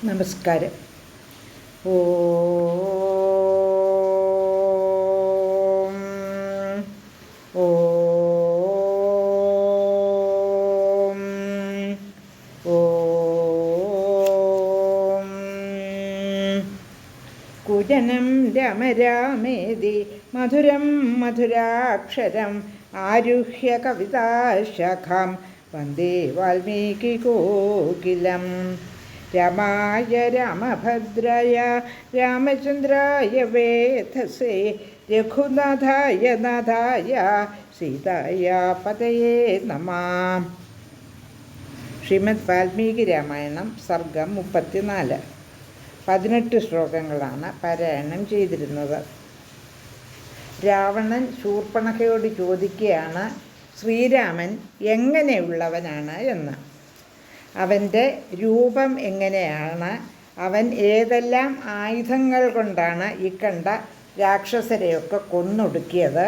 നമസ്കാരം. ഓം ഓം ഓം. കുജനം രമരാമേതി മധുരം മധുരാക്ഷരം ആരുഹ്യ കവിതാശാഖാം വന്ദേ വാൽമീകികോകിലം. രാമായ രാമഭദ്രായ രാമചന്ദ്രായ വേധസേ രഘുനാഥായ നാഥായ സീതായ പതയേ നമഃ. ശ്രീമദ് വാൽമീകി രാമായണം സർഗം 34. 18 ശ്ലോകങ്ങളാണ് പാരായണം ചെയ്തിരുന്നത്. രാവണൻ ശൂർപ്പണഖയോട് ചോദിക്കുകയാണ് ശ്രീരാമൻ എങ്ങനെയുള്ളവനാണ് എന്ന്. അവൻ്റെ രൂപം എങ്ങനെയാണ്, അവൻ ഏതെല്ലാം ആയുധങ്ങൾ കൊണ്ടാണ് ഈ കണ്ട രാക്ഷസരെയൊക്കെ കൊന്നൊടുക്കിയത്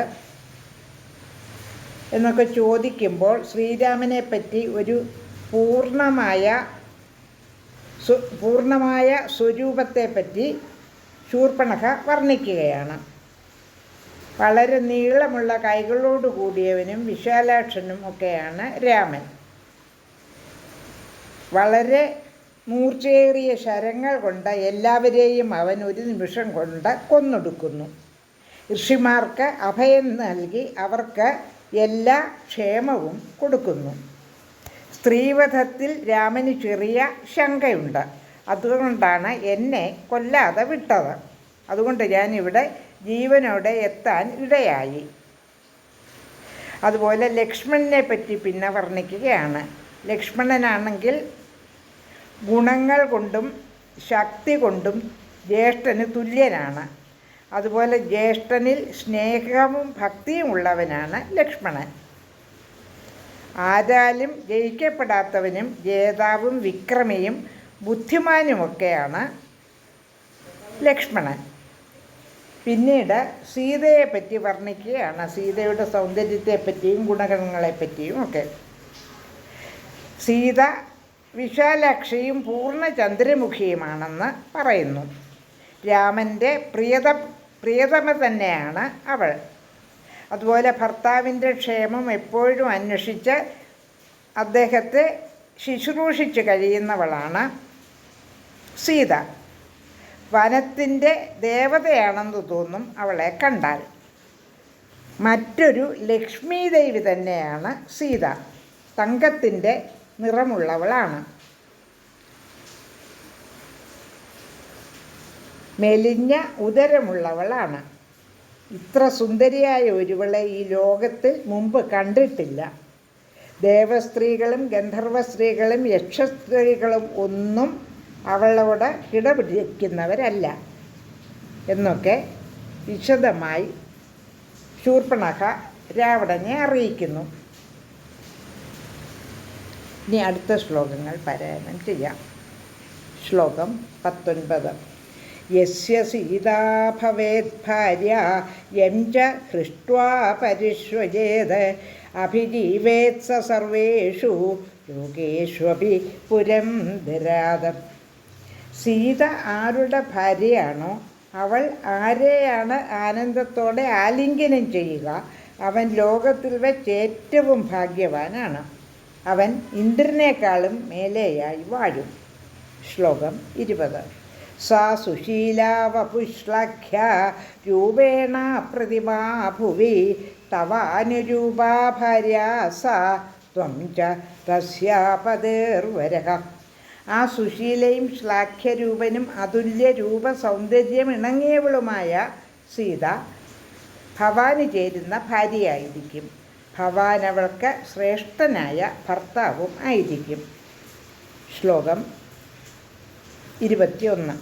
എന്നൊക്കെ ചോദിക്കുമ്പോൾ ശ്രീരാമനെ പറ്റി ഒരു പൂർണ്ണമായ സ്വരൂപത്തെപ്പറ്റി ശൂർപ്പണഖ വർണ്ണിക്കുകയാണ്. വളരെ നീളമുള്ള കൈകളോട് കൂടിയവനും വിശാലാക്ഷനും ഒക്കെയാണ് രാമൻ. വളരെ മൂർച്ചയേറിയ ശരങ്ങൾ കൊണ്ട് എല്ലാവരെയും അവൻ ഒരു നിമിഷം കൊണ്ട് കൊന്നൊടുക്കുന്നു. ഋഷിമാർക്ക് അഭയം നൽകി അവർക്ക് എല്ലാ ക്ഷേമവും കൊടുക്കുന്നു. സ്ത്രീവധത്തിൽ രാമന് ചെറിയ ശങ്കയുണ്ട്. അതുകൊണ്ടാണ് എന്നെ കൊല്ലാതെ വിട്ടത്. അതുകൊണ്ട് ഞാനിവിടെ ജീവനോടെ എത്താൻ ഇടയായി. അതുപോലെ ലക്ഷ്മണനെ പറ്റി പിന്നെ വർണ്ണിക്കുകയാണ്. ലക്ഷ്മണനാണെങ്കിൽ ഗുണങ്ങൾ കൊണ്ടും ശക്തി കൊണ്ടും ജ്യേഷ്ഠന് തുല്യനാണ്. അതുപോലെ ജ്യേഷ്ഠനിൽ സ്നേഹവും ഭക്തിയും ഉള്ളവനാണ് ലക്ഷ്മണൻ. ആരാലും ജയിക്കപ്പെടാത്തവനും ജേതാവും വിക്രമിയും ബുദ്ധിമാനുമൊക്കെയാണ് ലക്ഷ്മണൻ. പിന്നീട് സീതയെപ്പറ്റി വർണ്ണിക്കുകയാണ്. സീതയുടെ സൗന്ദര്യത്തെപ്പറ്റിയും ഗുണഗണങ്ങളെപ്പറ്റിയും ഒക്കെ. സീത വിശാലാക്ഷിയും പൂർണ്ണ ചന്ദ്രമുഖിയുമാണെന്ന് പറയുന്നു. രാമൻ്റെ പ്രിയതമ തന്നെയാണ് അവൾ. അതുപോലെ ഭർത്താവിൻ്റെ ക്ഷേമം എപ്പോഴും അന്വേഷിച്ച് അദ്ദേഹത്തെ ശുശ്രൂഷിച്ച് കഴിയുന്നവളാണ് സീത. വനത്തിൻ്റെ ദേവതയാണെന്ന് തോന്നും അവളെ കണ്ടാൽ. മറ്റൊരു ലക്ഷ്മി ദേവി തന്നെയാണ് സീത. തങ്കത്തിൻ്റെ നിറമുള്ളവളാണ്. മെലിഞ്ഞ ഉദരമുള്ളവളാണ്. ഇത്ര സുന്ദരിയായ ഒരുവളെ ഈ ലോകത്തിൽ മുമ്പ് കണ്ടിട്ടില്ല. ദേവസ്ത്രീകളും ഗന്ധർവ സ്ത്രീകളും യക്ഷസ്ത്രീകളും ഒന്നും അവളോട് കിടപിടിക്കുന്നവരല്ല എന്നൊക്കെ വിശദമായി ശൂർപ്പണഖ രാവണനെ അറിയിക്കുന്നു. ഇനി അടുത്ത ശ്ലോകങ്ങൾ പാരായണം ചെയ്യാം. ശ്ലോകം 19. യസ്യ സീതാ ഭവേത് ഭാര്യ യം ച ഹൃഷ്ട്വാ പരിഷ്വജേത് അഭിജീവേത് സ സർവേഷു ലോകേഷ്വപി പുരം ദരാദം. സീത ആരുടെ ഭാര്യയാണോ അവൾ ആരെയാണ് ആനന്ദത്തോടെ ആലിംഗനം ചെയ്യുക അവൻ ലോകത്തിൽ വെച്ച് ഏറ്റവും ഭാഗ്യവാനാണ്. അവൻ ഇന്ദ്രനേക്കാളും മേലെയായി വാഴും. ശ്ലോകം 20. സാ സുശീലാ വപുശ്ലാഘ്യ രൂപേണ പ്രതിമാ ഭുവി തവാനുരൂപാ ഭാര്യ സാ ത്വം ച തസ്യാപദേർവരഃ. ആ സുശീലയും ശ്ലാഘ്യരൂപനും അതുല്യ രൂപ സൗന്ദര്യമിണങ്ങിയവളുമായ സീത ഭവാന് ചേരുന്ന ഭാര്യയായിരിക്കും. ഭവാൻ അവൾക്ക് ശ്രേഷ്ഠനായ ഭർത്താവും ആയിരിക്കും. ശ്ലോകം 21.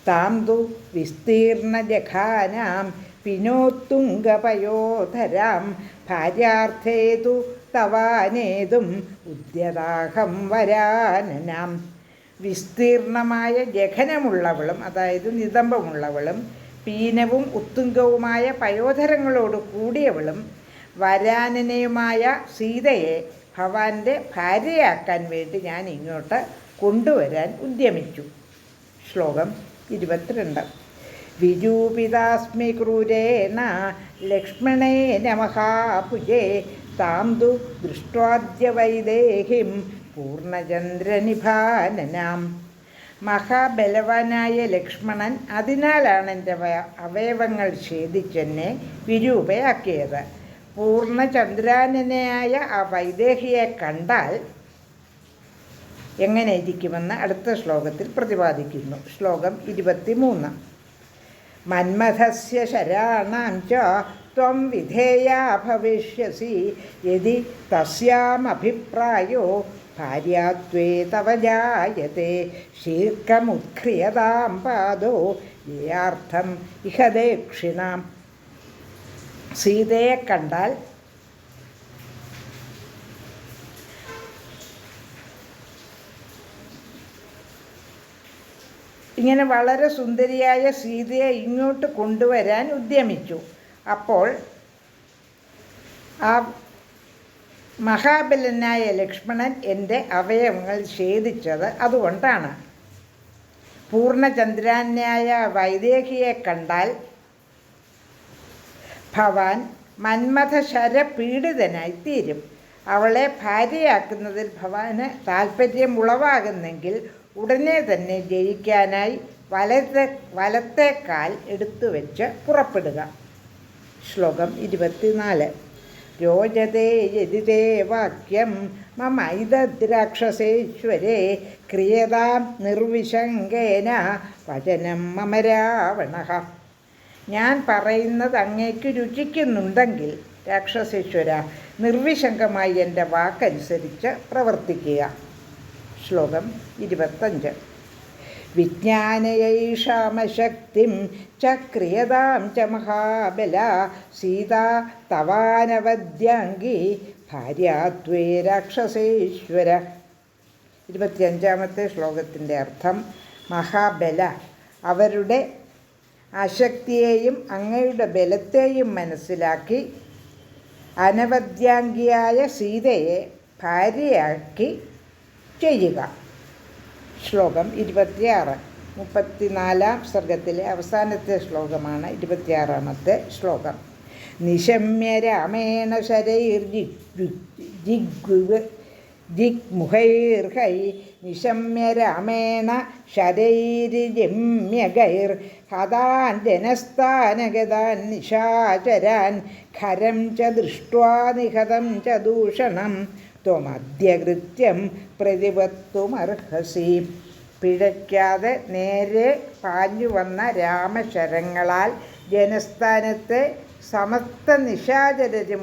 താം തു വിസ്തീർണജഘാനാം പിനോത്തുംഗപയോധരാം ഭാര്യാർത്ഥേ തു തവാനേതും ഉദ്യതാഹം വരാനനാം. വിസ്തീർണമായ ജഘനമുള്ളവളും അതായത് നിതംബമുള്ളവളും പീനവും ഉത്തുംഗവുമായ പയോധരങ്ങളോട് കൂടിയവളും വരാനനയുമായ സീതയെ ഭവാന്റെ ഭാര്യയാക്കാൻ വേണ്ടി ഞാൻ ഇങ്ങോട്ട് കൊണ്ടുവരാൻ ഉദ്യമിച്ചു. ശ്ലോകം 22. വിരൂപിതാസ്മി ക്രൂരേണ ലക്ഷ്മണേന മഹാഭുജേ താം തു ദൃഷ്ട്വാദ്യ വൈദേഹിം പൂർണ്ണചന്ദ്രനിഭാനനാം. മഹാബലവാനായ ലക്ഷ്മണൻ അതിനാലാണ് എൻ്റെ അവയവങ്ങൾ ഛേദിച്ചെന്നെ വിരൂപയാക്കിയത്. പൂർണ്ണചന്ദ്രാനനായ ആ വൈദേഹിയെ കണ്ടാൽ എങ്ങനെ ഇരിക്കുമെന്ന് അടുത്ത ശ്ലോകത്തിൽ പ്രതിപാദിക്കുന്നു. ശ്ലോകം 23. മന്മഥസ്യ ശരാണാം ച ത്വം വിധേയാ ഭവിഷ്യസി യദി തസ്യാമഭിപ്രായോ ഭാര്യാത്വേ തവ ജായത്തെ ശീർക്കമുത്ക്രിയതാം പാദോ യാർത്ഥം ഇഹ ദക്ഷിണാം. സീതയെ കണ്ടാൽ ഇങ്ങനെ വളരെ സുന്ദരിയായ സീതയെ ഇങ്ങോട്ട് കൊണ്ടുവരാൻ ഉദ്യമിച്ചു. അപ്പോൾ ആ മഹാബലനായ ലക്ഷ്മണൻ എൻ്റെ അവയവങ്ങൾ ഛേദിച്ചത് അതുകൊണ്ടാണ്. പൂർണ്ണചന്ദ്രാന്യായ വൈദേഹിയെ കണ്ടാൽ ഭവാൻ മന്മഥശരപീഡിതനായി തീരും. അവളെ ഭാര്യയാക്കുന്നതിൽ ഭവാന് താല്പര്യം ഉളവാകുന്നെങ്കിൽ ഉടനെ തന്നെ ജയിക്കാനായി വലത്തെ കാൽ എടുത്തു വെച്ച് പുറപ്പെടുക. ശ്ലോകം 24. രോചതേ യതിതേ വാക്യം മമൈതദ്രാക്ഷസേശ്വരേ ക്രിയതാം നിർവിശങ്കേന വചനം മമ രാവണഃ. ഞാൻ പറയുന്നത് അങ്ങേക്ക് രുചിക്കുന്നുണ്ടെങ്കിൽ രാക്ഷസേശ്വര നിർവിശങ്കമായി എൻ്റെ വാക്കനുസരിച്ച് പ്രവർത്തിക്കുക. ശ്ലോകം 25. വിജ്ഞാനയൈഷാമശക്തിം ച ക്രിയതാം ച മഹാബല സീതാ തവാനവദ്യാംഗി ഭാര്യാത്വേ രാക്ഷസേശ്വര. 25-ാമത്തെ ശ്ലോകത്തിൻ്റെ അർത്ഥം, മഹാബല, അവരുടെ അശക്തിയെയും അങ്ങയുടെ ബലത്തെയും മനസ്സിലാക്കി അനവദ്യാംഗിയായ സീതയെ ഭാര്യയാക്കി ചെയ്യുക. ശ്ലോകം 26. 34-ാം സർഗത്തിലെ അവസാനത്തെ ശ്ലോകമാണ് 26-ാമത്തെ ശ്ലോകം. നിശമ്യ രാമേണ ശരൈർജിഗ്മുഹൈർഹൈ നിശമ്യ രാമേണ ശരൈർജിമ്യഗൈർ ഹതാൻ ജനസ്ഥാനഗതാൻ നിശാചരാൻ ഖരം ച ദൃഷ്ട്വാ നിഹതം ച ദൂഷണം ത്വമദ്യകൃത്യം പ്രതിപത്തുമർഹസി. പിഴയ്ക്കാതെ നേരെ പാഞ്ഞു വന്ന രാമശരങ്ങളാൽ ജനസ്ഥാനത്തെ സമസ്ത നിശാചരരും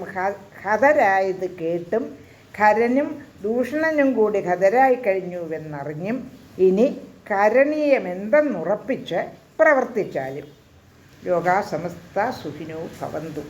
ഹതരായത് കേട്ടും ഖരനും ദൂഷണനും കൂടി ഹതരായി കഴിഞ്ഞുവെന്നറിഞ്ഞും ഇനി കരണീയമെന്തെന്നുറപ്പിച്ച് പ്രവർത്തിച്ചാലും. ലോകാ സമസ്ത സുഖിനോ ഭവന്തു.